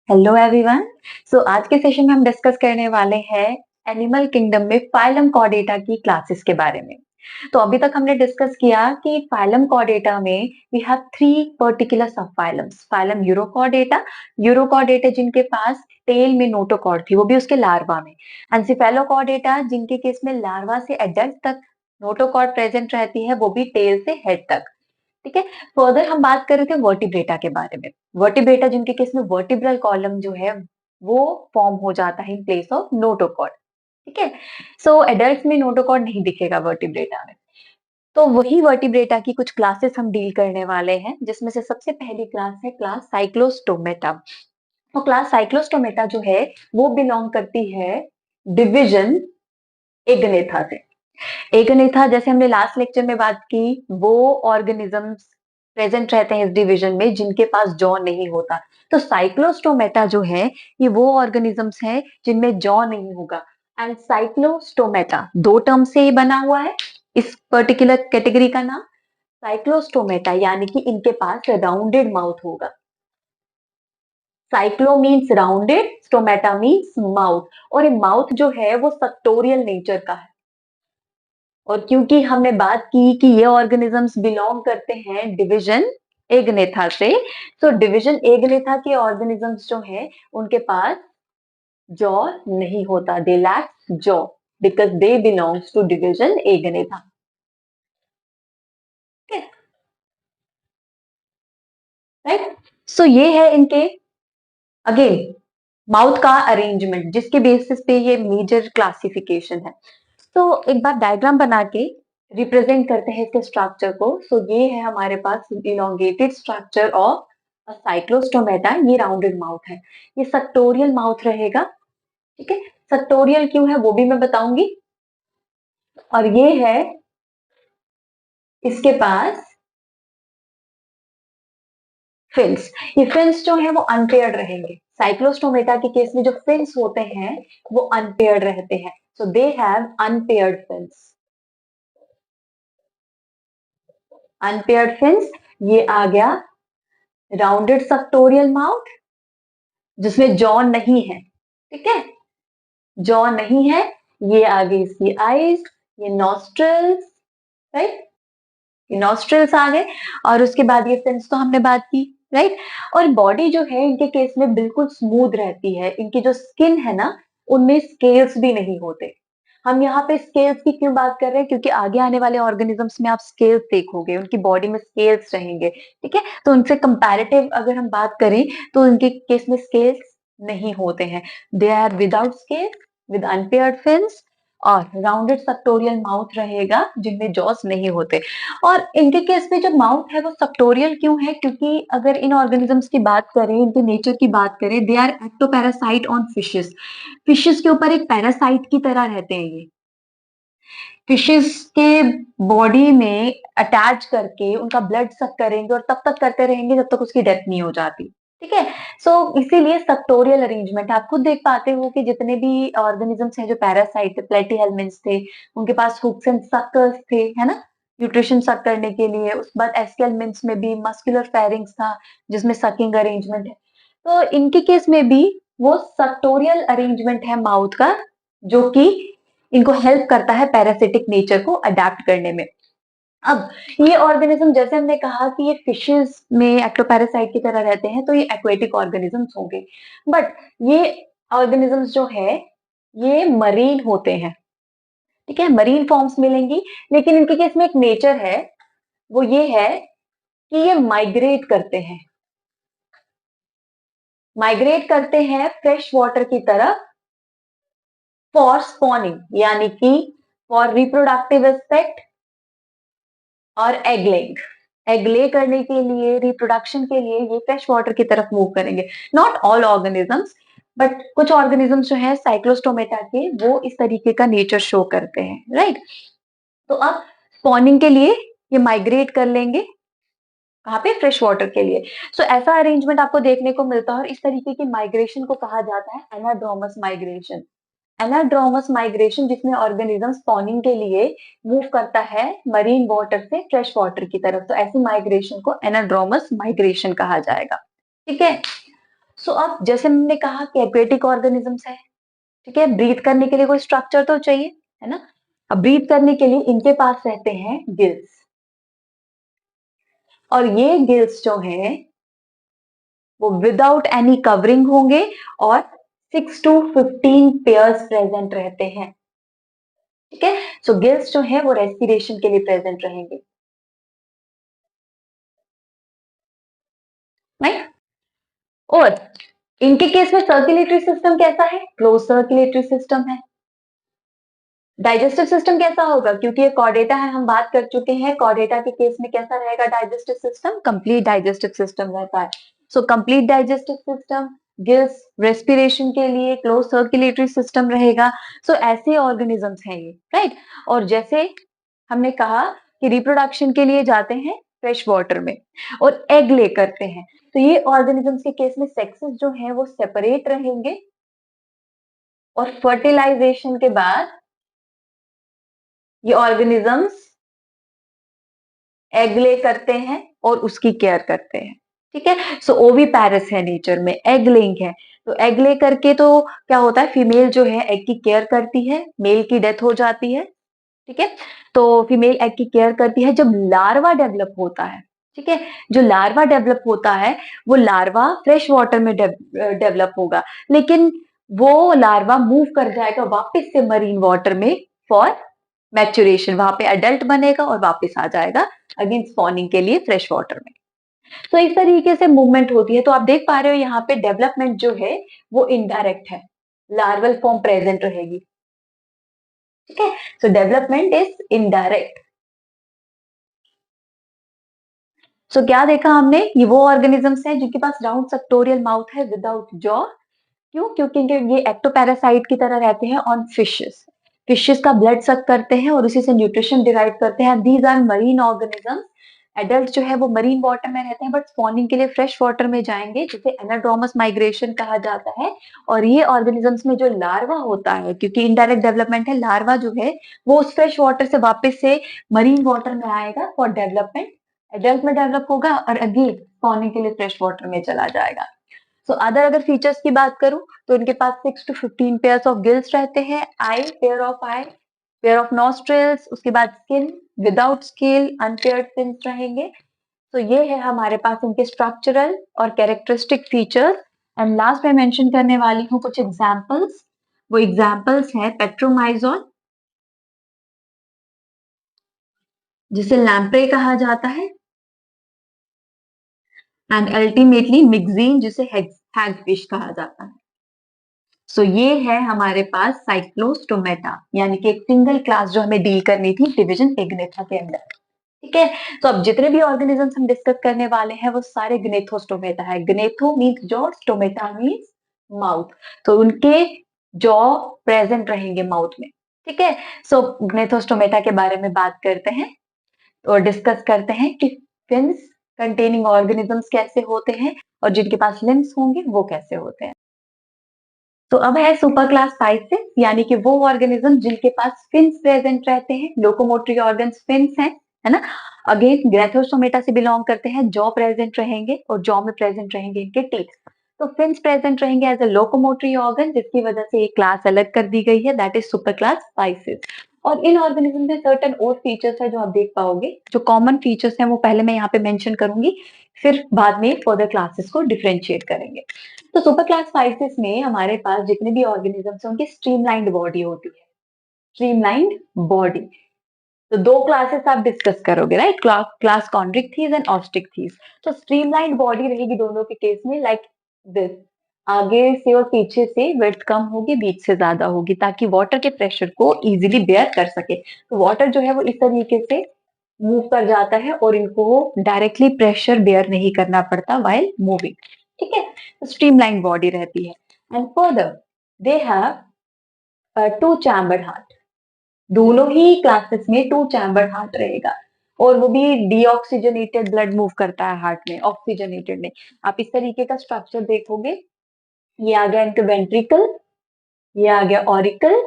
Hello everyone. आज के session में हम डिस्कस करने वाले हैं एनिमल किंगडम में फाइलम कॉर्डेटा की क्लासेस के बारे में। तो अभी तक हमने डिस्कस किया कि फाइलम कॉर्डेटा में वी हैव थ्री पर्टिकुलर सब फाइलम्स। फाइलम यूरोकॉर्डेटा, यूरोकॉर्डेटा जिनके पास टेल में नोटोकॉर्ड थी, वो भी उसके लार्वा में। एंसिफेलोकॉर्डेटा जिनके केस में लार्वा से एडल्ट तक नोटोकॉर्ड प्रेजेंट रहती है, वो भी टेल से हेड तक। ठीक है। फर्दर हम बात कर रहे थे वर्टिब्रेटा के बारे में। वर्टिब्रेटा जिनके केस में वर्टिब्रल कॉलम जो है वो फॉर्म हो जाता है इन प्लेस ऑफ नोटोकॉर्ड। ठीक है। एडल्ट में नोटोकॉर्ड नहीं दिखेगा वर्टिब्रेटा में। तो वही वर्टिब्रेटा की कुछ क्लासेस हम डील करने वाले हैं, जिसमें से सबसे पहली क्लास है क्लास साइक्लोस्टोमेटा। तो क्लास साइक्लोस्टोमेटा जो है वो बिलोंग करती है डिविजन एगनेथा से। एगनेथा जैसे हमने लास्ट लेक्चर में बात की, वो ऑर्गेनिजम्स प्रेजेंट रहते हैं इस डिवीजन में जिनके पास जॉ नहीं होता। तो साइक्लोस्टोमेटा जो है ये वो ऑर्गेनिजम्स हैं जिनमें जॉ नहीं होगा। एंड साइक्लोस्टोमेटा दो टर्म से ही बना हुआ है। इस पर्टिकुलर कैटेगरी का नाम साइक्लोस्टोमेटा, यानी कि इनके पास राउंडेड माउथ होगा। Cyclo means rounded, stomata means mouth. और ये माउथ जो है वो सक्टोरियल नेचर का है। और क्योंकि हमने बात की कि ये ऑर्गेनिजम्स बिलोंग करते हैं डिवीजन एगनेथा से, तो डिवीजन एगनेथा के ऑर्गेनिजम्स जो हैं उनके पास जॉ नहीं होता। They lack jaw because they belongs to division Agnatha. Right. ये है इनके अगेन माउथ का अरेंजमेंट, जिसके बेसिस पे ये मेजर क्लासिफिकेशन है। तो एक बार डायग्राम बना के रिप्रेजेंट करते हैं इसके स्ट्रक्चर को। ये है हमारे पास इलोंगेटेड स्ट्रक्चर ऑफ साइक्लोस्टोमेटा। ये राउंडेड माउथ है, ये सक्टोरियल माउथ रहेगा। ठीक है। सक्टोरियल क्यों है वो भी मैं बताऊंगी। और ये है इसके पास फिन्स। ये फिन्स जो है वो अनपेयर्ड रहेंगे। साइक्लोस्टोमेटा के केस में जो फिन्स होते हैं वो अनपेयर्ड रहते हैं। So they have unpaired fins. Unpaired fins, ये आ गया राउंडेड सक्टोरियल माउथ जिसमें जॉ नहीं है। ठीक है। जॉ नहीं है। ये आ गई इसकी आईज, ये नॉस्ट्रल्स। राइट। ये नॉस्ट्रल्स आ गए। और उसके बाद ये फिन्स तो हमने बात की। राइट। और बॉडी जो है इनके केस में बिल्कुल स्मूथ रहती है। इनकी जो स्किन है ना, उनमें स्केल्स भी नहीं होते। हम यहाँ पे स्केल्स की क्यों बात कर रहे हैं, क्योंकि आगे आने वाले ऑर्गेनिजम्स में आप स्केल्स देखोगे, उनकी बॉडी में स्केल्स रहेंगे। ठीक है। तो उनसे कंपैरेटिव अगर हम बात करें तो उनके केस में स्केल्स नहीं होते हैं। They are without scales, with unpaired fins और राउंडेड सक्टोरियल माउथ रहेगा जिनमें जॉस नहीं होते। और इनके केस में जो माउथ है वो सक्टोरियल क्यों है, क्योंकि अगर इन ऑर्गेनिजम्स की बात करें, इनके नेचर की बात करें, they are ectoparasite on fishes. Fishes के ऊपर एक पैरासाइट की तरह रहते हैं ये। फिशेस के बॉडी में अटैच करके उनका ब्लड सक करेंगे और तब तक करते रहेंगे जब तक उसकी डेथ नहीं हो जाती। ठीक है। इसीलिए सक्टोरियल अरेंजमेंट आप खुद देख पाते हो कि जितने भी ऑर्गेनिजम्स हैं जो पैरासाइट थे, प्लेटीहेल्मिन्थ्स थे, उनके पास हुक्स एंड सक्कर्स थे, है ना, न्यूट्रिशन सक करने के लिए। उसके बाद एस्केलमिन्थ्स में भी मस्कुलर फेरिंग्स था जिसमें सकिंग अरेंजमेंट है। तो इनके केस में भी वो सक्टोरियल अरेंजमेंट है माउथ का, जो कि इनको हेल्प करता है पैरासिटिक नेचर को अडेप्ट करने में। अब ये ऑर्गेनिज्म, जैसे हमने कहा कि ये फिशेस में एक्टोपैरासाइट की तरह रहते हैं, तो ये एक्वेटिक ऑर्गेनिजम्स होंगे। बट ये ऑर्गेनिजम्स जो है ये मरीन होते हैं। ठीक है। मरीन फॉर्म्स मिलेंगी। लेकिन इनके केस में एक नेचर है, वो ये है कि ये माइग्रेट करते हैं। माइग्रेट करते हैं फ्रेश वाटर की तरफ फॉर स्पॉनिंग, यानी कि फॉर रिप्रोडक्टिव एस्पेक्ट और एग लेइंग। एग ले करने के लिए, रिप्रोडक्शन के लिए ये फ्रेश वाटर की तरफ मूव करेंगे। नॉट ऑल ऑर्गेनिजम्स, बट कुछ ऑर्गेनिजम्स जो है साइक्लोस्टोमेटा के, वो इस तरीके का नेचर शो करते हैं। राइट। तो अब स्पॉनिंग के लिए ये माइग्रेट कर लेंगे, कहाँ पे, फ्रेश वाटर के लिए। ऐसा अरेंजमेंट आपको देखने को मिलता है और इस तरीके की माइग्रेशन को कहा जाता है एनाड्रोमस माइग्रेशन। एनाड्रोमस माइग्रेशन जिसमें ऑर्गेनिज्म स्पॉनिंग के लिए मूव करता है मरीन वाटर से फ्रेश वाटर की तरफ, तो ऐसी माइग्रेशन को एनाड्रोमस माइग्रेशन कहा जाएगा। ठीक है। सो अब जैसे हमने कहा कि एक्वेटिक ऑर्गेनिजम्स है, ठीक है, ब्रीथ करने के लिए कोई स्ट्रक्चर तो चाहिए, है ना। अब ब्रीथ करने के लिए इनके पास रहते हैं गिल्स, और ये गिल्स जो है वो विदाउट एनी कवरिंग होंगे और 6 to 15 पेयर्स प्रेजेंट रहते हैं, ठीक है। सो गिल्स जो है वो रेस्पिरेशन के लिए प्रेजेंट रहेंगे, राइट। और इनके केस में सर्कुलेटरी सिस्टम कैसा है, क्लोज सर्कुलेटरी सिस्टम है। डाइजेस्टिव सिस्टम कैसा होगा, क्योंकि ये कॉर्डेटा है, हम बात कर चुके हैं कॉर्डेटा के केस में कैसा रहेगा digestive system, complete digestive system रहता है। So complete digestive system, gills respiration के लिए, क्लोज सर्कुलेटरी सिस्टम रहेगा। सो ऐसे ऑर्गेनिजम्स हैं ये, राइट। और जैसे हमने कहा कि रिप्रोडक्शन के लिए जाते हैं फ्रेश वाटर में और एग ले करते हैं, तो ये ऑर्गेनिजम्स के केस में सेक्सेस जो है वो सेपरेट रहेंगे, और फर्टिलाइजेशन के बाद ये ऑर्गेनिजम्स एग ले करते हैं और उसकी केयर करते हैं, ठीक है। सो ओवी पैरस है नेचर में, एग लेइंग है, तो एग ले करके तो क्या होता है, फीमेल जो है एग की केयर करती है, मेल की डेथ हो जाती है, ठीक है। तो फीमेल एग की केयर करती है, जब लार्वा डेवलप होता है, ठीक है, जो लार्वा डेवलप होता है वो लार्वा फ्रेश वाटर में डेवलप होगा, लेकिन वो लार्वा मूव कर जाएगा वापस से मरीन वाटर में फॉर मैच्योरेशन, वहां पे अडल्ट बनेगा और वापस आ जाएगा अगेन स्पॉनिंग के लिए फ्रेश वाटर में। तो इस तरीके से मूवमेंट होती है, तो आप देख पा रहे हो यहाँ पे डेवलपमेंट जो है वो इनडायरेक्ट है, लार्वल फॉर्म प्रेजेंट रहेगी, ठीक है। So development is indirect. So क्या देखा हमने, ये वो ऑर्गेनिजम्स हैं जिनके पास राउंड सेक्टोरियल माउथ है विदाउट जॉ। क्यों, क्योंकि ये एक्टोपैरासाइट की तरह रहते हैं ऑन फिशेस, फिशेस का ब्लड सक करते हैं और उसी से न्यूट्रिशन डिराइव करते हैं। These are marine organisms, adult जो है वो मरीन वाटर में रहते हैं, बट स्पॉनिंग के लिए फ्रेश वाटर में जाएंगे, जिसे एनाड्रोमस माइग्रेशन कहा जाता है। और ये ऑर्गेनिजम्स में जो लार्वा होता है, क्योंकि इनडायरेक्ट डेवलपमेंट है, लार्वा जो है वो उस फ्रेश वाटर से वापस से मरीन वाटर में आएगा फॉर डेवलपमेंट, एडल्ट में डेवलप होगा और अगेन स्पॉनिंग के लिए फ्रेश वाटर में चला जाएगा। सो अदर अगर फीचर्स की बात करूं तो इनके पास 6 to 15 पेयर्स ऑफ गिल्स रहते हैं, आई, पेयर ऑफ नॉस्ट्रिल्स, उसके बाद skin without scale, unpaired fins रहेंगे। तो ये है हमारे पास इनके स्ट्रक्चरल और कैरेक्टरिस्टिक फीचर्स। एंड लास्ट में मेंशन करने वाली हूँ कुछ एग्जांपल्स, वो एग्जांपल्स है पेट्रोमाइजोन, जिसे लैम्प्रे कहा जाता है, एंड अल्टीमेटली मिक्जीन, जिसे हैगफिश कहा जाता है। सो ये है हमारे पास साइक्लोस्टोमेटा, यानी कि एक सिंगल क्लास जो हमें डील करनी थी डिवीजन एग्नेथा के अंदर, ठीक है। तो अब जितने भी ऑर्गेनिजम्स हम डिस्कस करने वाले हैं वो सारे ग्नेथोस्टोमेटा है। Gnatho means jaw, stomata means mouth, तो उनके जॉ प्रेजेंट रहेंगे माउथ में, ठीक है। सो ग्नेथोस्टोमेटा के बारे में बात करते हैं और डिस्कस करते हैं कि फिन्स कंटेनिंग ऑर्गेनिजम्स कैसे होते हैं और जिनके पास लिम्स होंगे वो कैसे होते हैं। तो अब है सुपर क्लास साइसिस, यानी कि वो ऑर्गेनिज्म जिनके पास फिन्स प्रेजेंट रहते हैं, लोकोमोटरी ऑर्गन्स फिन्स हैं, है ना। अगेन ग्रेथोस्टोमेटा से बिलोंग करते हैं, जॉ प्रेजेंट रहेंगे और जॉ में प्रेजेंट रहेंगे इनके टीथ। तो फिन्स प्रेजेंट रहेंगे एज अ लोकोमोटरी ऑर्गन, जिसकी वजह से ये क्लास अलग कर दी गई है, दैट इज सुपर क्लास साइसिस। और इन ऑर्गेनिज्म में सर्टेन और फीचर्स है जो आप देख पाओगे, जो कॉमन फीचर्स हैं वो पहले मैं यहाँ पे मेंशन करूंगी, फिर बाद में फर्दर क्लासेस को डिफरेंशिएट करेंगे। तो सुपर क्लास स्पाइसेस में हमारे पास जितने भी ऑर्गेनिजम्स हैं उनकी स्ट्रीमलाइंड बॉडी होती है, स्ट्रीमलाइंड बॉडी। तो दो क्लासेस आप डिस्कस करोगे, राइट, क्लास कॉन्ड्रिक्थीज एंड ऑस्ट्रिक्थीज। तो स्ट्रीमलाइंड बॉडी रहेगी दोनों के केस में लाइक दिस, आगे से और पीछे से विड्थ कम होगी, बीच से ज्यादा होगी, ताकि वाटर के प्रेशर को इजीली बेयर कर सके। तो वाटर जो है वो इस तरीके से मूव कर जाता है और इनको डायरेक्टली प्रेशर बेयर नहीं करना पड़ता व्हाइल मूविंग, ठीक है। स्ट्रीमलाइन बॉडी रहती है। And further they have 2 chamber heart, दोनों ही क्लासेस में 2 चैम्बर हार्ट रहेगा, और वो भी डीऑक्सीजनेटेड ब्लड मूव करता है हार्ट में, ऑक्सीजनेटेड नहीं। आप इस तरीके का स्ट्रक्चर देखोगे, ये आ गया इनका वेंट्रिकल, ये आ गया ऑरिकल,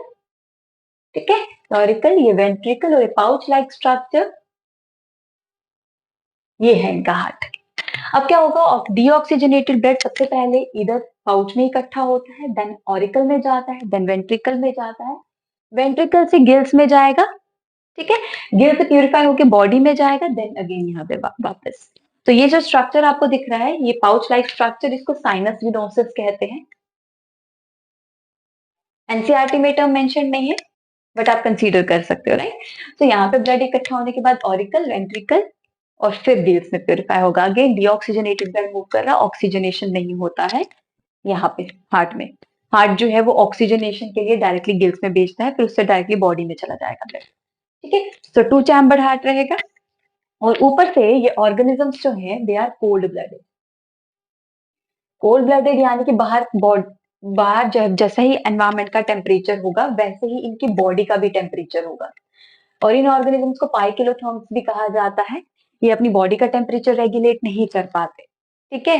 ठीक है, ऑरिकल, ये वेंट्रिकल और ये पाउच लाइक स्ट्रक्चर, ये है इनका हार्ट। अब क्या होगा, डीऑक्सीजनेटेड ब्लड सबसे पहले इधर पाउच में इकट्ठा होता है, देन ऑरिकल में जाता है, देन वेंट्रिकल में जाता है, वेंट्रिकल से गिल्स में जाएगा, ठीक है, गिल्स से प्यूरिफाई होकर बॉडी में जाएगा, देन अगेन यहाँ पे वापस। तो ये जो स्ट्रक्चर आपको दिख रहा है, ये पाउच लाइक स्ट्रक्चर, इसको साइनस विनोसिस कहते हैं। एनसीईआरटी में टर्म मेंशन नहीं है, बट आप कंसीडर कर सकते हो, राइट। तो यहाँ पे ब्लड इकट्ठा होने के बाद ऑरिकल, वेंट्रिकल और फिर गिल्स में प्यूरिफाई होगा। अगेन डीऑक्सीजनेटेड ब्लड मूव कर रहा है, ऑक्सीजनेशन नहीं होता है यहाँ पे हार्ट में। हार्ट जो है वो ऑक्सीजनेशन के लिए डायरेक्टली गिल्स में भेजता है, फिर उससे डायरेक्टली बॉडी में चला जाएगा ब्लड, ठीक है। तो टू चैम्बर हार्ट रहेगा, और ऊपर से ये ऑर्गेनिजम्स जो है they are cold blooded. Cold blooded यानी कि बाहर जैसा ही एनवायरमेंट का टेम्परेचर होगा वैसे ही इनकी बॉडी का भी टेम्परेचर होगा। और इन ऑर्गेनिजम्स को पाइकिलोथर्म्स भी कहा जाता है। ये अपनी बॉडी का टेम्परेचर रेगुलेट नहीं कर पाते, ठीक है।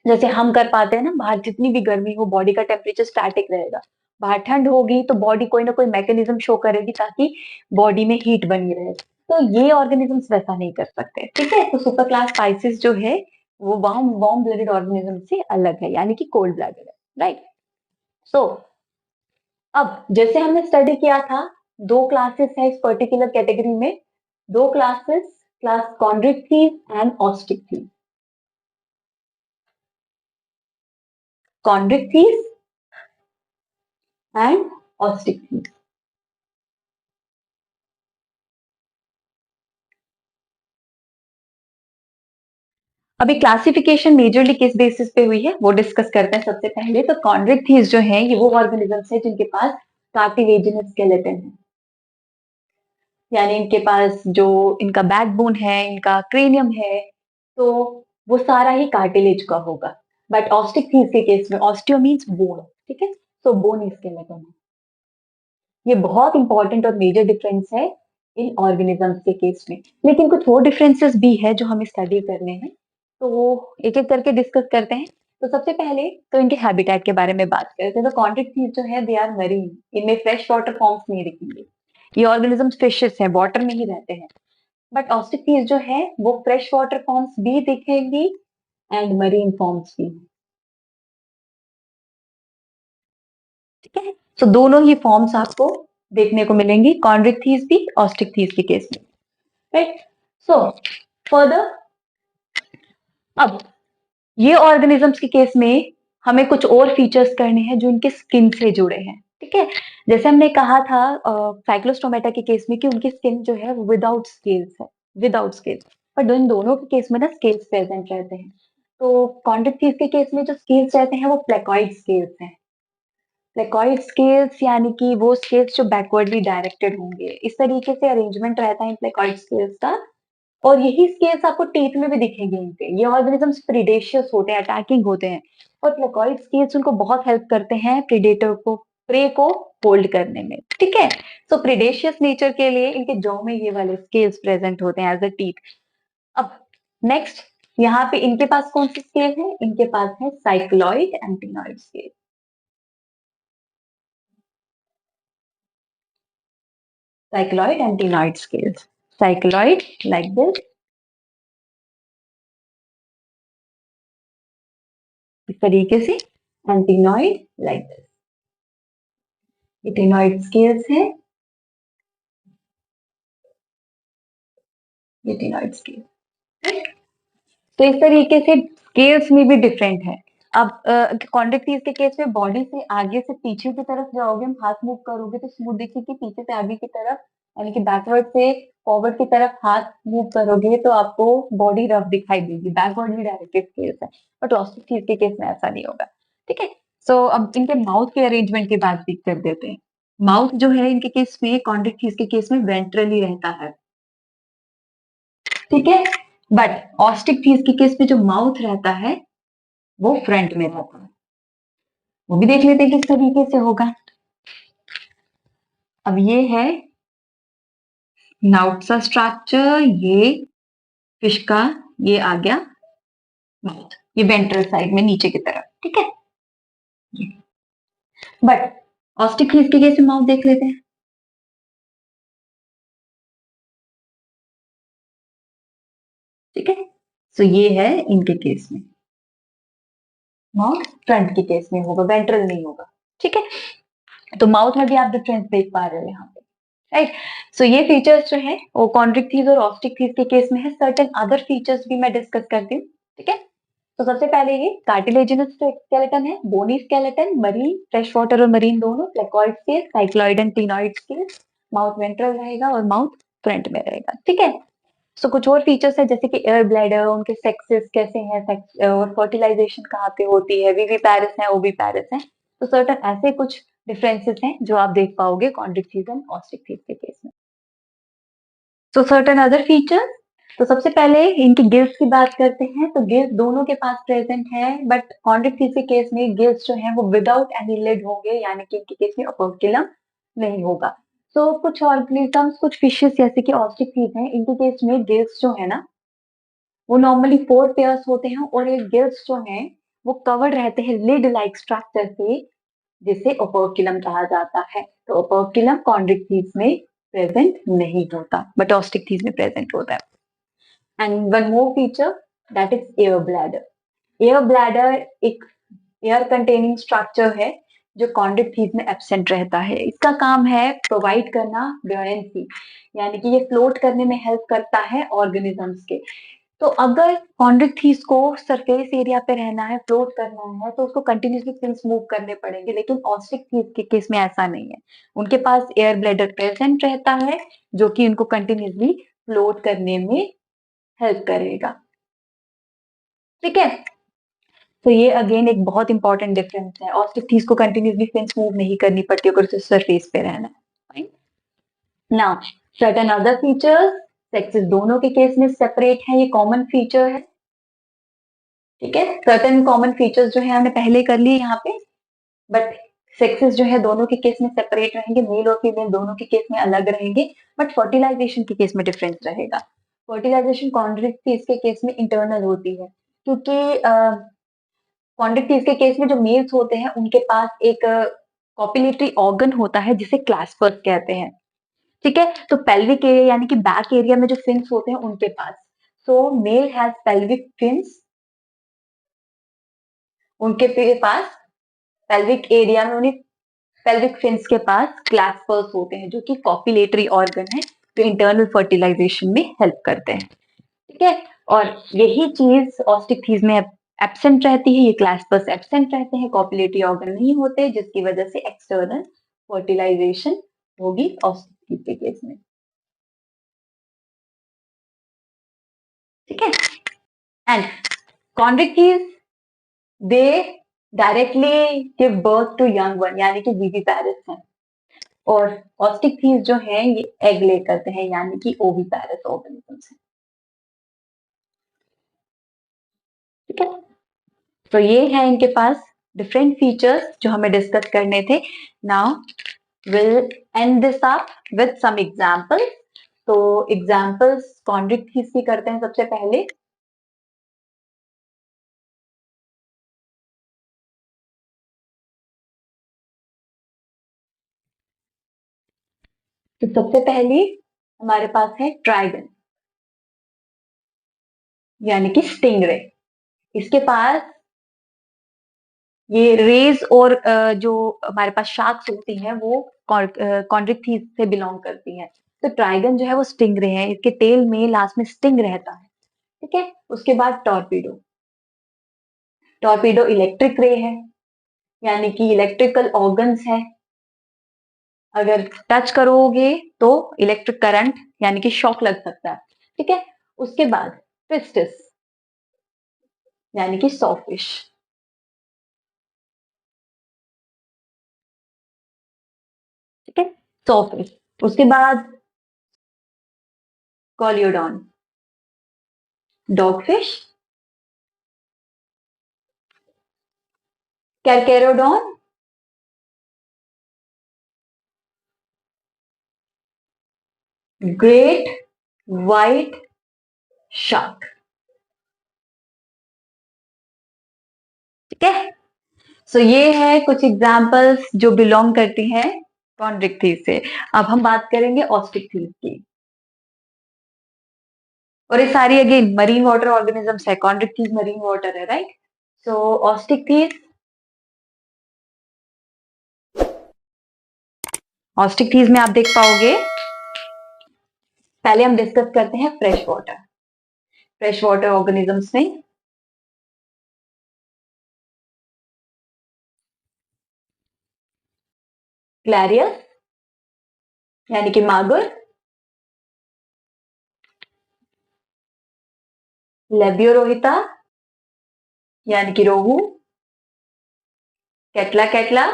जैसे हम कर पाते हैं ना, बाहर जितनी भी गर्मी हो बॉडी का टेम्परेचर स्टैटिक रहेगा, बाहर ठंड होगी तो बॉडी कोई ना कोई मैकेनिज्म शो करेगी ताकि बॉडी में हीट बनी रहे। तो ये ऑर्गेनिजम्स वैसा नहीं कर सकते, ठीक है। तो सुपर क्लास स्पाइसिस जो है वो वार्म ब्लडेड ऑर्गेनिज्म से अलग है, यानी कि कोल्ड ब्लडेड है, राइट। सो अब जैसे हमने स्टडी किया था, दो क्लासेस है इस पर्टिकुलर कैटेगरी में, दो क्लासेस, क्लास कॉन्ड्रिक्टीज एंड ऑस्टिक्टीज। कॉन्ड्रिक्टीज एंड ऑस्टिक्टीज। अभी क्लासिफिकेशन मेजरली किस बेसिस पे हुई है वो डिस्कस करते हैं। सबसे पहले तो कॉन्ड्रिक्टीज जो है ये वो ऑर्गेनिजम्स है जिनके पास कार्टिलेजिनस स्केलेटन है, यानी इनके पास जो इनका बैकबोन है, इनका क्रेनियम है, तो वो सारा ही कार्टिलेज का होगा। बट ऑस्टिक के केस में ऑस्टियो मीन्स बोन, ठीक है, तो बोन स्केलेटन है। ये बहुत इंपॉर्टेंट और मेजर डिफरेंस है इन ऑर्गेनिजम्स के केस में। लेकिन कुछ और डिफरेंसेस भी है जो हमें स्टडी करने हैं, तो वो एक एक करके डिस्कस करते हैं। तो सबसे पहले तो इनके हैबिटेट के बारे में बात करते हैं। तो कॉन्ट्रिक्टीज जो है दे आर मरीन, इनमें फ्रेश वाटर फॉर्म्स नहीं दिखेंगे। ये ऑर्गेनिजम्स फिशेस हैं, वाटर में ही रहते हैं। बट ऑस्टिकीज जो है वो फ्रेश वाटर फॉर्म्स भी दिखेंगी एंड मरीन फॉर्म्स भी, ठीक है। तो दोनों ही फॉर्म्स आपको देखने को मिलेंगी, कॉन्ड्रिक्टीज भी ऑस्टिक्टीज के केस में, राइट। सो फर्दर, अब ये ऑर्गेनिजम्स के केस में हमें कुछ और फीचर्स करने हैं जो इनके स्किन से जुड़े हैं, ठीक है। जैसे हमने कहा था साइक्लोस्टोमेटा के केस में कि उनकी स्किन जो है विदाउट स्केल्स है, विदाउट स्केल्स। पर इन दोनों के केस में ना स्केल्स प्रेजेंट रहते हैं। तो कॉन्ड्रिक्टीज के केस में जो स्केल्स रहते हैं वो प्लेकॉइड स्केल्स हैं। प्लेकॉइड स्केल्स यानी कि वो स्केल्स जो बैकवर्डली डायरेक्टेड होंगे, इस तरीके से अरेंजमेंट रहता है इन प्लेकॉइड स्केल्स का। और यही स्केल्स आपको टीथ में भी दिखेंगे इनके। ये ऑर्गेनिजम्स प्रीडेशियस होते हैं, अटैकिंग होते हैं, और प्लेकॉइड स्केल्स उनको बहुत हेल्प करते हैं प्रीडेटर को, प्रे को होल्ड करने में, ठीक है। सो प्रीडेशियस नेचर के लिए इनके जॉ में ये वाले स्केल्स प्रेजेंट होते हैं एज अ टीथ। अब नेक्स्ट, यहाँ पे इनके पास कौन सी स्केल है, इनके पास है cycloid ctenoid scale. Cycloid ctenoid scales, cycloid like this, इस तरीके से, ctenoid like this. Ctenoid scales है, एटेनॉइड स्केल, तो इस तरीके से स्केल्स में भी डिफरेंट है। अब कॉन्ड्रिक्टीज के केस में बॉडी से आगे से पीछे की तरफ जाओगे, हम हाथ मूव करोगे तो स्मूथ दिखेगी, पीछे से आगे की तरफ यानी कि बैकवर्ड से फॉरवर्ड की तरफ हाथ मूव करोगे तो आपको बॉडी रफ दिखाई देगी, बैकवर्ड भी डायरेक्टेड स्केल्स है। बट ऑस्टिकीज के केस में ऐसा नहीं होगा, ठीक है। सो अब इनके माउथ के अरेंजमेंट की बात भी कर देते हैं। माउथ जो है इनके केस में, कॉन्ड्रिक्टीज के केस में वेंट्रली रहता है, ठीक है। बट ऑस्टिक थीस के केस में जो माउथ रहता है वो फ्रंट में रहता है। वो भी देख लेते हैं किस तरीके से होगा। अब ये है नाउट सा स्ट्रक्चर, ये फिश का, ये आ गया माउथ, ये वेंट्रल साइड में नीचे की तरफ, ठीक है। बट ऑस्टिक थीस के केस में माउथ देख लेते हैं, ठीक है। सो ये है इनके केस में, माउथ फ्रंट के केस में होगा, वेंट्रल नहीं होगा। ठीक है, तो माउथ में भी आप डिफरेंस देख पा रहे हो यहाँ पे, राइट। सो ये फीचर्स जो है वो कॉन्ड्रिक्थिस और ऑस्टिकथिस के केस में है। सर्टेन अदर फीचर्स भी मैं डिस्कस करती हूँ। ठीक है, तो सबसे पहले ये कार्टिलेजिनस स्केलेटन है, bony skeleton, marine, fresh water और मरीन दोनों, placoid scale, cycloid and ctenoid scale, mouth ventral रहेगा और माउथ फ्रंट में रहेगा। ठीक है, सो कुछ और फीचर्स है जैसे कि एयर ब्लैडर, उनके सेक्सेस कैसे हैं, सेक्स और फर्टिलाइजेशन कहाँ पे होती है, वीवी पैरिस है, ओवी पैरिस है। तो सर्टन ऐसे कुछ डिफरेंसेस हैं जो आप देख पाओगे कॉन्ड्रिक्थिस एंड ऑस्टिकथिस के केस में। तो सर्टन अदर फीचर्स, तो सबसे पहले इनकी गिल्स की बात करते हैं। तो गिल्स दोनों के पास प्रेजेंट है, बट कॉन्ड्रिक्थिस के केस में गिल्स जो है वो विदाउट एनी लिड होंगे, यानी कि इनके केस में ओपर्कुलम नहीं होगा। तो कुछ ऑर्गेनिजम्स, कुछ फिशेस जैसे कि ऑस्टिकथिस हैं, इनके केस में गिल्स जो है ना वो नॉर्मली 4 पेयर्स होते हैं, और ये गिल्स जो हैं वो कवर्ड रहते हैं लिड लाइक स्ट्रक्चर से, जिसे ओपर्कुलम कहा जाता है। तो ओपर्कुलम कॉन्ड्रिक्थिस में प्रेजेंट नहीं होता, बट ऑस्टिकथिस में प्रेजेंट होता है। And one more feature, that is air bladder. Air bladder एक एयर कंटेनिंग स्ट्रक्चर है जो कॉन्ड्रिक्थिस में एब्सेंट रहता है। इसका काम है प्रोवाइड करना ब्योयेंसी, यानी कि ये फ्लोट करने में हेल्प करता है ऑर्गेनिजम्स के। तो अगर कॉन्ड्रिक्थिस को सरफेस एरिया पे रहना है, फ्लोट करना है, तो उसको कंटिन्यूसली फिन्स मूव करने पड़ेंगे, लेकिन ऑस्टिकथिस के केस में ऐसा नहीं है। उनके पास एयर ब्लैडर प्रेजेंट रहता है जो कि उनको कंटिन्यूसली फ्लोट करने में हेल्प करेगा। ठीक है, तो ये अगेन एक बहुत इंपॉर्टेंट डिफरेंस है। ऑस्टिकथिस को कंटिन्यूसली फिन्स मूव नहीं करनी पड़ती अगर उसे सरफेस पे रहना है। Now certain other features, sexes दोनों के केस में सेपरेट है, ये कॉमन फीचर है। ठीक है, सर्टेन कॉमन फीचर्स जो है हमने पहले कर लिए यहाँ पे, बट सेक्सेस जो है दोनों के केस में सेपरेट रहेंगे, मेल और फीमेल दोनों के केस में अलग रहेंगे, बट फर्टिलाइजेशन के केस में डिफरेंस रहेगा। फर्टिलाइजेशन कॉन्ड्रिक्थिस के केस में इंटरनल होती है, क्योंकि कॉन्ड्रिक्थिस के केस में जो मेल्स होते हैं उनके पास एक कॉपुलेटरी ऑर्गन होता है जिसे क्लैस्पर्स कहते हैं। ठीक है, तो पेल्विक एरिया यानी कि बैक एरिया में जो फिन्स होते हैं उनके पास, सो मेल हैज पेल्विक फिन्स, उनके पास पेल्विक एरिया में उन्हें पेल्विक फिन्स के पास क्लैस्पर्स होते हैं जो कि कॉपुलेटरी ऑर्गन है, जो इंटरनल फर्टिलाइजेशन में हेल्प करते हैं। ठीक है, और यही चीज ऑस्टिकथिस में एब्सेंट रहती है, ये क्लैस्पर्स एब्सेंट रहते हैं, कॉपुलेटरी ऑर्गन नहीं होते, जिसकी वजह से एक्सटर्नल फर्टिलाइजेशन होगी ऑस्टिकथिस के केस में। ठीक है, and chondrichthyes they directly give birth to young one, यानी कि विविपैरस है, और ऑस्टिकथिस जो है ये एग ले करते हैं, यानी कि ओविपैरस ऑर्गेनिजम्स है। ठीक है, तो ये है इनके पास डिफरेंट फीचर्स जो हमें डिस्कस करने थे। Now will end this up with some examples. तो एग्जांपल्स कॉन्ड्रिक्थिस की करते हैं सबसे पहले। तो सबसे पहली हमारे पास है ट्राइगन, यानी कि स्टिंगरे। इसके पास ये रेज और जो हमारे पास शार्क्स होती हैं वो कॉन्ड्रिक्थिस से बिलोंग करती हैं। तो ट्राइगन जो है वो स्टिंगरे है, इसके टेल में लास्ट में स्टिंग रहता है। ठीक है, उसके बाद टॉर्पीडो। टॉर्पीडो इलेक्ट्रिक रे है, यानी कि इलेक्ट्रिकल ऑर्गन्स है, अगर टच करोगे तो इलेक्ट्रिक करंट यानी कि शॉक लग सकता है। ठीक है, उसके बाद फिस्टस, यानी कि सॉफिश। ठीक है, सॉफिश। उसके बाद कॉलियोडॉन, डॉगफिश, कैरकेरोडॉन, ग्रेट व्हाइट शार्क। ठीक है, सो ये है कुछ एग्जांपल्स जो बिलोंग करती हैं कॉन्ड्रिक्थिस से। अब हम बात करेंगे ऑस्टिकथिस की। और ये सारी अगेन मरीन वाटर ऑर्गेनिजम्स है, कॉन्ड्रिक्टीज मरीन वाटर है, राइट। सो ऑस्टिकथीज, ऑस्टिकथीज में आप देख पाओगे, पहले हम डिस्कस करते हैं फ्रेश वाटर ऑर्गेनिजम्स में क्लैरियस यानी कि मागुर, लेबियोरोहिता यानी कि रोहू, कैटला कैटला,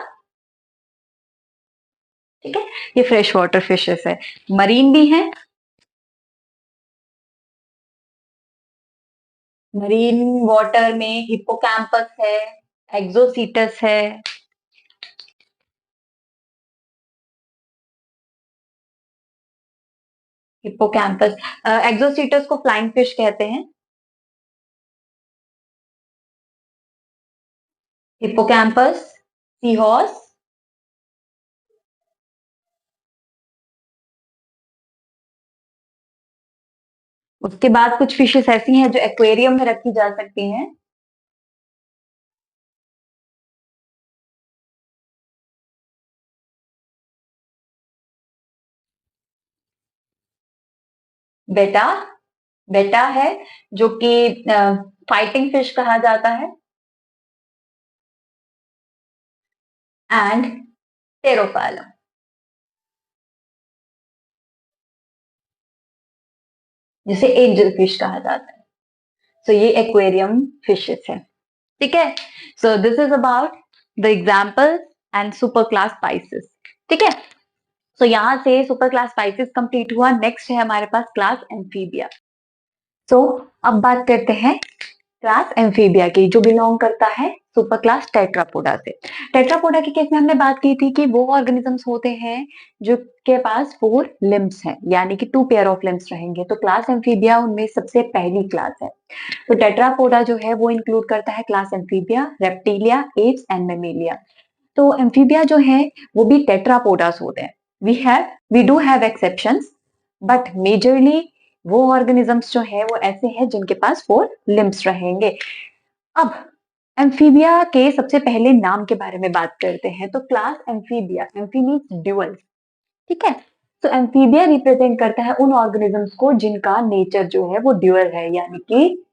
ठीक है, ये फ्रेश वाटर फिशेस है। मरीन भी है, मरीन वाटर में हिप्पोकैम्पस है, एक्सोसीटस है, हिप्पोकैम्पस, एक्सोसीटस को फ्लाइंग फिश कहते हैं, हिप्पोकैम्पस, सी हॉर्स, उसके बाद कुछ फिशेस ऐसी हैं जो एक्वेरियम में रखी जा सकती हैं, बेटा, बेटा है जो कि फाइटिंग फिश कहा जाता है, एंड टेरोफाइलम जिसे एंजल फिश कहा जाता है। सो ये एक्वेरियम फिशेस है, ठीक है। So this is about the example and super class spices, ठीक है। सो यहां से सुपर क्लास स्पाइसेस कंप्लीट हुआ, नेक्स्ट है हमारे पास क्लास एम्फीबिया। सो अब बात करते हैं क्लास एम्फीबिया की, जो बिलोंग करता है सुपर क्लास टेट्रापोडा से। टेट्रापोडा के केस में हमने बात की थी कि वो ऑर्गेनिजम्स होते हैं जो के पास 4 लिम्स हैं, यानी कि 2 पेयर ऑफ लिम्स रहेंगे, तो क्लास एम्फीबिया उनमें सबसे पहली क्लास है। तो टेट्रापोडा जो है वो इंक्लूड करता है class amphibia, reptilia, aves and mammalia. तो एम्फीबिया जो है वो भी टेट्रापोडास होते हैं। We do have exceptions, but majorly वो ऑर्गेनिजम्स जो है वो ऐसे हैं जिनके पास 4 लिम्स रहेंगे। अब एम्फीबिया के सबसे पहले नाम के बारे में बात करते हैं। तो class amphibia, amphi means dual, ठीक है। तो एम्फीबिया रिप्रेजेंट करता है उन ऑर्गेनिजम्स को जिनका नेचर जो है वो ड्यूअल है, यानी कि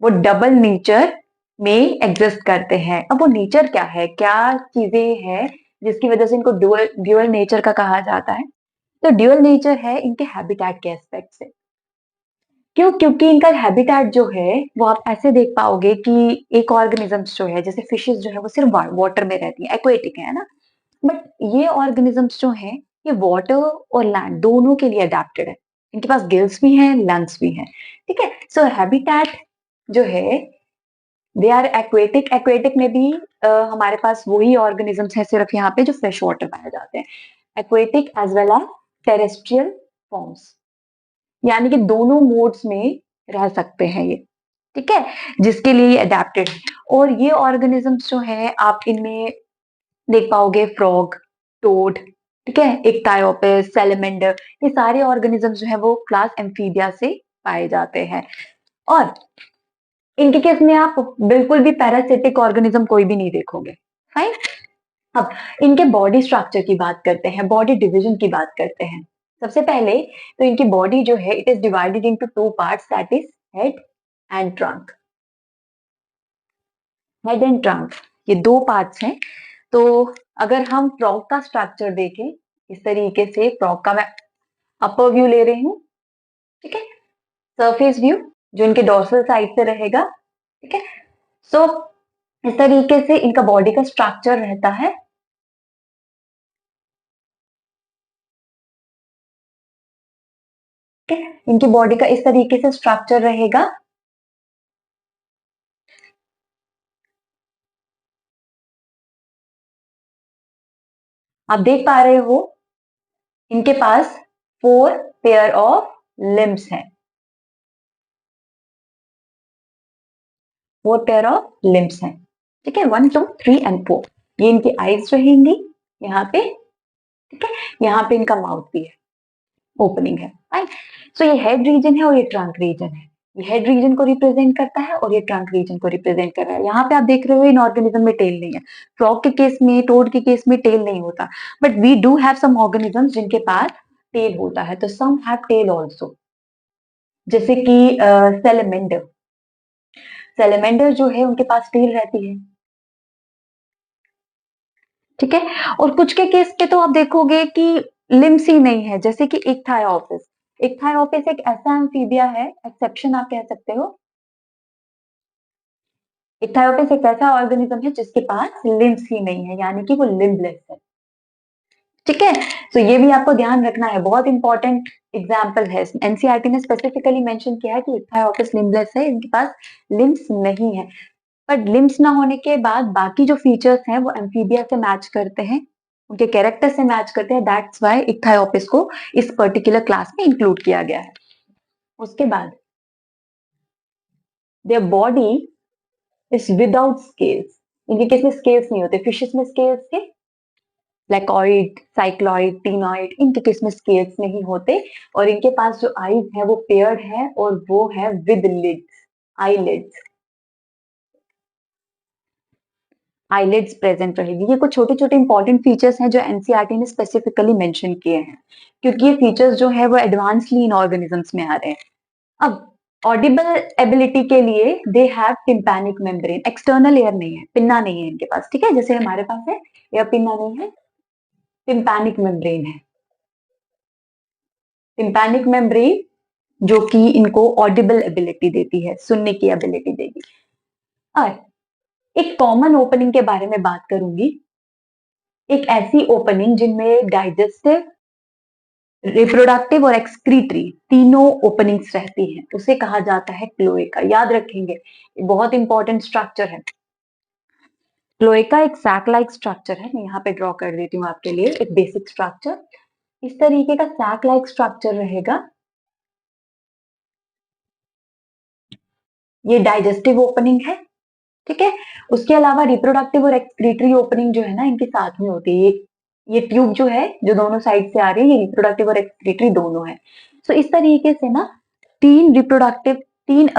वो डबल नेचर में एग्जिस्ट करते हैं। अब वो नेचर क्या है, क्या चीजें हैं जिसकी वजह से इनको ड्यूअल ड्यूअल नेचर का कहा जाता है। तो ड्यूअल नेचर है इनके हैबिटेट के एस्पेक्ट से। क्यों? क्योंकि इनका हैबिटेट जो है वो आप ऐसे देख पाओगे कि एक ऑर्गेनिजम्स जो है जैसे फिशेस जो है वो सिर्फ वाटर में रहती है, एक्वेटिक है ना, बट ये ऑर्गेनिजम्स जो है ये वाटर और लैंड दोनों के लिए अडेप्टेड है। इनके पास गिल्स भी हैं, लंग्स भी हैं, ठीक है। सो हैबिटेट जो है दे आर एक्वेटिक, एक्वेटिक में भी हमारे पास वही ऑर्गेनिजम्स है सिर्फ यहाँ पे जो फ्रेश वाटर पाए जाते हैं, aquatic as well as terrestrial forms, यानी कि दोनों मोड्स में रह सकते हैं ये, ठीक है, जिसके लिए ये अडेप्टेड है। और ये ऑर्गेनिजम्स जो है आप इनमें देख पाओगे फ्रॉग, टोड, ठीक है, इक्टायोपिस, सैलमेंडर, ये सारे ऑर्गेनिजम्स जो है वो क्लास एम्फीबिया से पाए जाते हैं। और इनके केस में आप बिल्कुल भी पैरासिटिक ऑर्गेनिज्म कोई भी नहीं देखोगे, फाइन। अब इनके बॉडी स्ट्रक्चर की बात करते हैं, बॉडी डिवीजन की बात करते हैं। सबसे पहले तो इनकी बॉडी जो है it is divided into 2 parts, that is head and trunk. Head and trunk ये 2 पार्ट्स हैं। तो अगर हम फ्रॉग का स्ट्रक्चर देखें इस तरीके से, फ्रॉग का मैं अपर व्यू ले रही हूँ, ठीक है, सरफेस व्यू जो इनके डोर्सल साइड से रहेगा, ठीक है। सो इस तरीके से इनका बॉडी का स्ट्रक्चर रहता है, ठीक है, इनकी बॉडी का इस तरीके से स्ट्रक्चर रहेगा। आप देख पा रहे हो इनके पास 4 पेयर ऑफ लिम्स हैं, 4 पेयर ऑफ लिम्स हैं, ठीक है, 1 2 3 एंड 4। ये इनकी आईज रहेंगी यहाँ पे, ठीक है, यहाँ पे इनका माउथ भी है, ओपनिंग है, राइट। सो ये हेड रीजन है और ये ट्रंक रीजन है। ये हेड रीजन को रिप्रेजेंट करता है और ये ट्रंक रीजन को रिप्रेजेंट कर रहा है। यहाँ पे आप देख रहे हो इन ऑर्गेनिज्म में टेल नहीं है। फ्रॉग के केस में, टोड के केस में टेल नहीं होता, but we do have some organisms जिनके पास टेल होता है। तो सम हैव टेल ऑल्सो, जैसे कि सेलेमेंडर। सेलेमेंडर जो है उनके पास टेल रहती है, ठीक है। और कुछ के केस पे तो आप देखोगे कि लिम्स ही नहीं है, जैसे कि इक्थायोपिस। इक्थायोपिस एक ऐसा एम्फीबिया है, एक्सेप्शन आप कह सकते हो। इक्थायोपिस एक ऐसा ऑर्गेनिज्म है जिसके पास लिम्स ही नहीं है, यानी कि वो लिम्बलेस है, ठीक है। तो ये भी आपको ध्यान रखना है, बहुत इंपॉर्टेंट एग्जाम्पल है। एनसीईआरटी ने स्पेसिफिकली मेंशन किया है कि इक्थायोपिस लिम्बलेस है, इनके पास लिम्स नहीं है। बट लिम्स ना होने के बाद बाकी जो फीचर्स हैं वो एम्फीबिया से मैच करते हैं, उनके कैरेक्टर से मैच करते हैं। दैट्स व्हाई इक्थायोपिस को इस पर्टिकुलर क्लास में इंक्लूड किया गया है। उसके बाद their body is without scales. इनके केस में स्केल्स नहीं होते, फिशेस में स्केल्स थे, ब्लैकॉइड, साइक्लॉइड, टीनॉइड, इनके केस में स्केल्स नहीं होते। और इनके पास जो आईज है वो पेयर्ड है और वो है with lids, eyelids, eyelids present रहेगी। ये कुछ छोटे छोटे इंपॉर्टेंट फीचर्स हैं जो एनसीईआरटी ने स्पेसिफिकली मेंशन किए हैं, क्योंकि ये फीचर्स जो है वो एडवांसली इन ऑर्गेनिजम्स में आ रहे हैं। अब ऑडिबल एबिलिटी के लिए they have tympanic membrane, external air नहीं है, पिन्ना नहीं है इनके पास, ठीक है, जैसे हमारे पास है, एयर पिन्ना नहीं है, टिम्पैनिक मेम्ब्रेन है। टिम्पैनिक मेम्ब्रेन जो कि इनको ऑडिबल एबिलिटी देती है, सुनने की एबिलिटी देगी। और एक कॉमन ओपनिंग के बारे में बात करूंगी, एक ऐसी ओपनिंग जिनमें डाइजेस्टिव, रिप्रोडक्टिव और एक्सक्रीटरी तीनों ओपनिंग्स रहती हैं, उसे कहा जाता है क्लोएका। याद रखेंगे, बहुत इंपॉर्टेंट स्ट्रक्चर है। क्लोएका एक सैक लाइक स्ट्रक्चर है, मैं यहाँ पे ड्रॉ कर देती हूँ आपके लिए एक बेसिक स्ट्रक्चर। इस तरीके का सैक लाइक स्ट्रक्चर रहेगा। ये डाइजेस्टिव ओपनिंग है, ठीक है। उसके अलावा रिप्रोडक्टिव और एक्सक्रीटरी ओपनिंग जो है ना, इनके साथ में होती है। ये ट्यूब जो है जो दोनों साइड से आ रही है, ये रिप्रोडक्टिव और एक्सक्रीटरी दोनों है। सो इस तरीके से ना तीन रिप्रोडक्टिव, तीन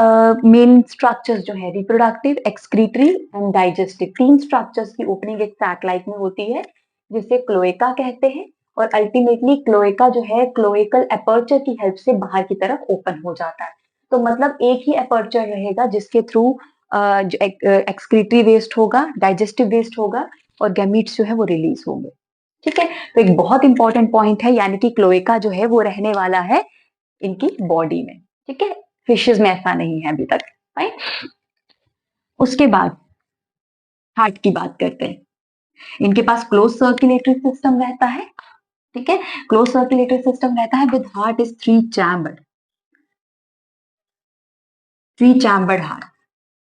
मेन स्ट्रक्चर्स जो है, रिप्रोडक्टिव, एक्सक्रीटरी एंड डाइजेस्टिव, तीन स्ट्रक्चर्स की ओपनिंग एक सैक लाइक में होती है, जिसे क्लोएका कहते हैं। और अल्टीमेटली क्लोएका जो है क्लोएकल एपर्चर की हेल्प से बाहर की तरफ ओपन हो जाता है। तो मतलब एक ही एपर्चर रहेगा जिसके थ्रू जो एक्सक्रीटरी वेस्ट होगा, डाइजेस्टिव वेस्ट होगा और गैमीट्स जो है वो रिलीज होंगे, ठीक है। तो एक बहुत इंपॉर्टेंट पॉइंट है, यानी कि क्लोएका जो है वो रहने वाला है इनकी बॉडी में, ठीक है। फिशेस में ऐसा नहीं है अभी तक, राइट। उसके बाद हार्ट की बात करते हैं। इनके पास क्लोज सर्कुलेटरी सिस्टम रहता है, ठीक है। क्लोज सर्कुलेटरी सिस्टम रहता है with heart is three chambered heart,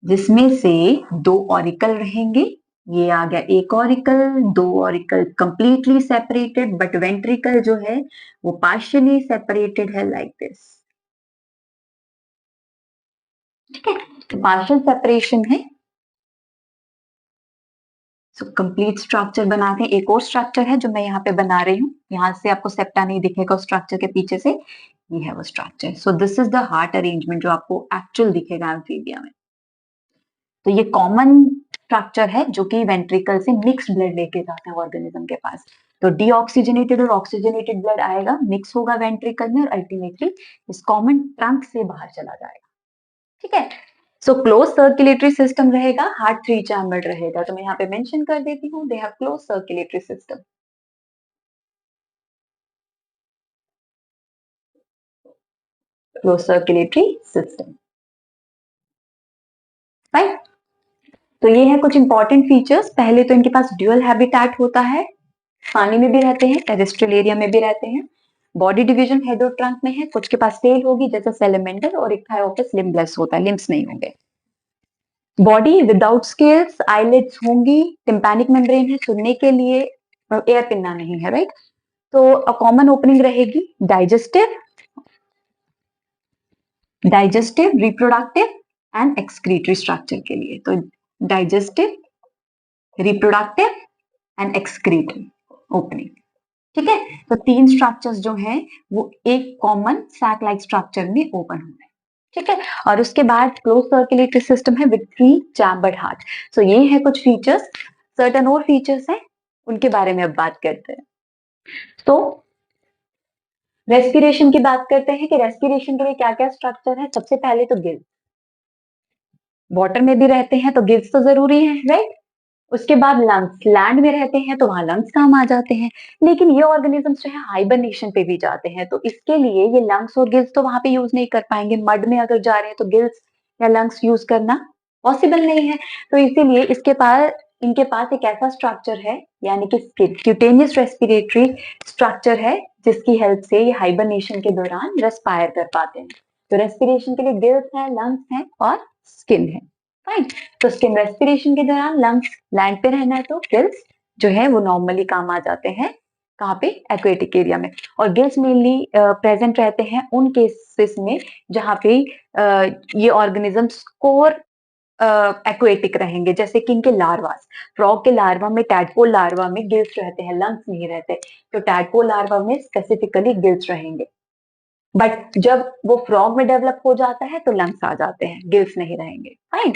जिसमें से दो ऑरिकल रहेंगे। ये आ गया एक ऑरिकल, दो auricle completely separated, but ventricle जो है वो पार्शियली सेपरेटेड है, लाइक दिस, ठीक है। तो पार्शियल सेपरेशन है। सो कंप्लीट स्ट्रक्चर बनाते हैं। एक और स्ट्रक्चर है जो मैं यहाँ पे बना रही हूँ, यहाँ से आपको सेप्टा नहीं दिखेगा स्ट्रक्चर के पीछे से, ये है वो structure. So this is the heart arrangement जो आपको एक्चुअल दिखेगा एम्फीबिया में। तो ये कॉमन स्ट्रक्चर है जो कि वेंट्रिकल से मिक्स ब्लड लेके जाते हैं ऑर्गेनिज्म के पास। तो डीऑक्सीजनेटेड और ऑक्सीजनेटेड ब्लड आएगा, मिक्स होगा वेंट्रिकल में और अल्टीमेटली इस कॉमन ट्रंक से बाहर चला जाएगा, ठीक है। सो क्लोज सर्कुलेटरी सिस्टम रहेगा, हार्ट थ्री चैम्बर्ड रहेगा। तो मैं यहाँ पे मेंशन कर देती हूँ, they have close circulatory system, close circulatory system, right. तो ये है कुछ इंपॉर्टेंट फीचर्स। पहले तो इनके पास ड्यूअल हैबिटेट होता है, पानी में भी रहते हैं, टेरेस्ट्रियल एरिया में भी रहते हैं। बॉडी डिवीजन हेड और ट्रंक में है, कुछ के पास टेल होगी जैसे सेलेमेंडर, और इक्थायोपिस लिम्बलेस होता है, लिम्स नहीं होंगे। बॉडी विदाउट स्केल्स, आईलिड्स होंगी, टिम्पैनिक मेम्ब्रेन है सुनने के लिए, एयर पिन्ना नहीं है, राइट। तो कॉमन ओपनिंग रहेगी digestive, reproductive and excretory structure के लिए। तो digestive, reproductive and excretory opening, ठीक है, तो 3 स्ट्रक्चर्स जो हैं वो एक कॉमन सैक लाइक स्ट्रक्चर में ओपन हो रहे हैं। ठीक है, और उसके बाद क्लोज सर्कुलेटरी सिस्टम है विद 3 चैम्बर्ड हार्ट। सो ये है कुछ फीचर्स। सर्टेन और फीचर्स हैं, उनके बारे में अब बात करते हैं। तो रेस्पिरेशन की बात करते हैं कि रेस्पिरेशन के लिए क्या क्या स्ट्रक्चर है। सबसे पहले तो गिल्स, वाटर में भी रहते हैं तो गिल्स तो जरूरी है, राइट। उसके बाद लंग्स, लैंड में रहते हैं तो वहां लंग्स काम आ जाते हैं, लेकिन ये ऑर्गेनिजम्स जो है हाइबरनेशन पे भी जाते हैं, तो इसके लिए ये लंग्स और गिल्स तो वहां पे यूज नहीं कर पाएंगे। मड में अगर जा रहे हैं तो गिल्स या लंग्स यूज करना पॉसिबल नहीं है। तो इसीलिए इनके पास एक ऐसा स्ट्रक्चर है, यानी कि क्यूटेनियस रेस्पिरेटरी स्ट्रक्चर है, जिसकी हेल्प से ये हाइबरनेशन के दौरान रेस्पायर कर पाते हैं। तो रेस्पिरेशन के लिए गिल्स है, लंग्स है और स्किन है, फाइन। तो स्किन रेस्पिरेशन के दौरान, लंग्स लैंड पे रहना है तो गिल्स जो है वो नॉर्मली काम आ जाते हैं कहाँ पे, एक्वेटिक एरिया में। और गिल्स मेनली प्रेजेंट रहते हैं उन केसेस में जहाँ पे ये ऑर्गेनिजम्स कोर एक्वेटिक रहेंगे, जैसे कि इनके लार्वास, फ्रॉग के लार्वा में, टैडपोल लार्वा में गिल्स रहते हैं, लंग्स नहीं रहते। तो टैडपोल लार्वा में स्पेसिफिकली गिल्स रहेंगे, बट जब वो फ्रॉग में डेवलप हो जाता है तो लंग्स आ जाते हैं, गिल्स नहीं रहेंगे, फाइन।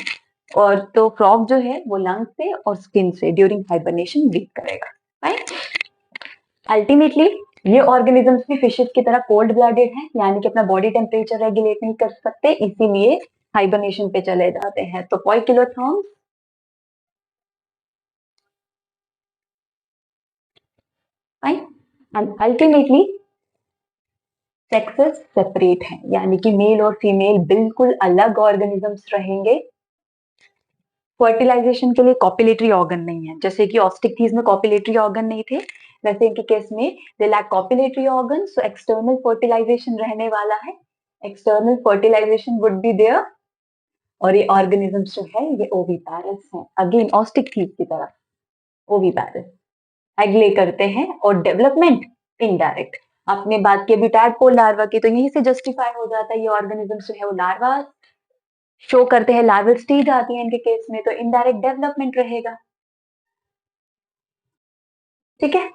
और तो फ्रॉग जो है वो लंग से और स्किन से ड्यूरिंग हाइबरनेशन ब्रीथ करेगा, राइट। अल्टीमेटली ये ऑर्गेनिजम्स भी फिशेस की तरह कोल्ड ब्लडेड हैं, यानी कि अपना बॉडी टेम्परेचर रेगुलेट नहीं कर सकते, इसीलिए हाइबरनेशन पे चले जाते हैं। तो poikilotherms fine, ultimately sexes separate हैं, यानी कि मेल और फीमेल बिल्कुल अलग ऑर्गेनिजम्स रहेंगे। फर्टिलाइजेशन के लिए कॉपिलेटरी ऑर्गन नहीं है, जैसे कि ऑस्टिक में कॉपिलेटरी ऑर्गन नहीं थे, वैसे इनके केस में they lack copulatory organ, so external fertilization रहने वाला है। External fertilization would be there. और ये ऑर्गेनिजम्स जो है ये ओविपारस हैं, अगेन ऑस्टिक की तरह ओविपारस, एग ले करते हैं। और डेवलपमेंट इनडायरेक्ट, आपने बात की अभी टैडपोल लार्वा की, तो यहीं से जस्टिफाई हो जाता है ये ऑर्गेनिजम्स जो है वो लार्वा शो करते हैं, लार्वल स्टेज आती है इनके केस में, तो इनडायरेक्ट डेवलपमेंट रहेगा, ठीक है।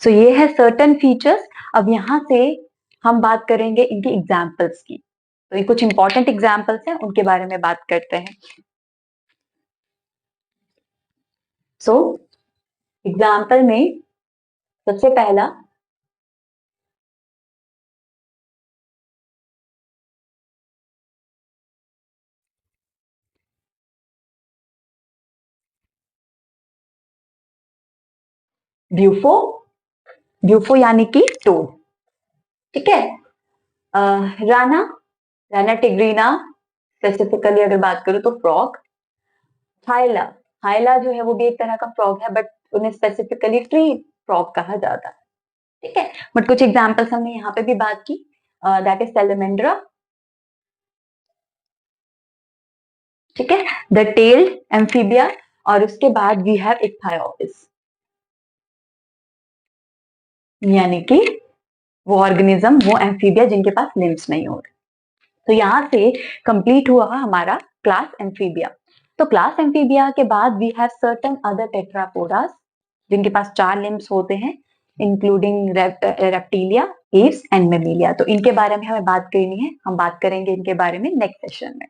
सो ये है सर्टेन फीचर्स। अब यहां से हम बात करेंगे इनकी एग्जाम्पल्स की, तो ये कुछ इंपॉर्टेंट एग्जाम्पल्स हैं, उनके बारे में बात करते हैं। सो एग्जाम्पल में सबसे पहला ब्यूफो, ब्यूफो यानी कि टोड, ठीक है। राना, राना टिग्रीना स्पेसिफिकली अगर बात करूं तो फ्रॉग। हाइला, हाइला जो है वो भी एक तरह का फ्रॉग है, बट उन्हें स्पेसिफिकली ट्री फ्रॉग कहा जाता है, ठीक है। बट कुछ एग्जांपल्स हमने यहाँ पे भी बात की, दैट इज सेलेमेंड्रा, ठीक है, द टेल्ड एम्फीबिया। और उसके बाद वी हैव इक्थायोपिस, यानी कि वो ऑर्गेनिज्म, वो एम्फीबिया जिनके पास लिम्स नहीं होते। तो यहां से कंप्लीट हुआ हमारा क्लास एम्फीबिया। तो क्लास एम्फीबिया के बाद वी हैव सर्टेन अदर टेट्रापोडास जिनके पास 4 लिम्स होते हैं, including reptilia, Aves and Mammalia. तो इनके बारे में हमें बात करनी है, हम बात करेंगे इनके बारे में नेक्स्ट सेशन में।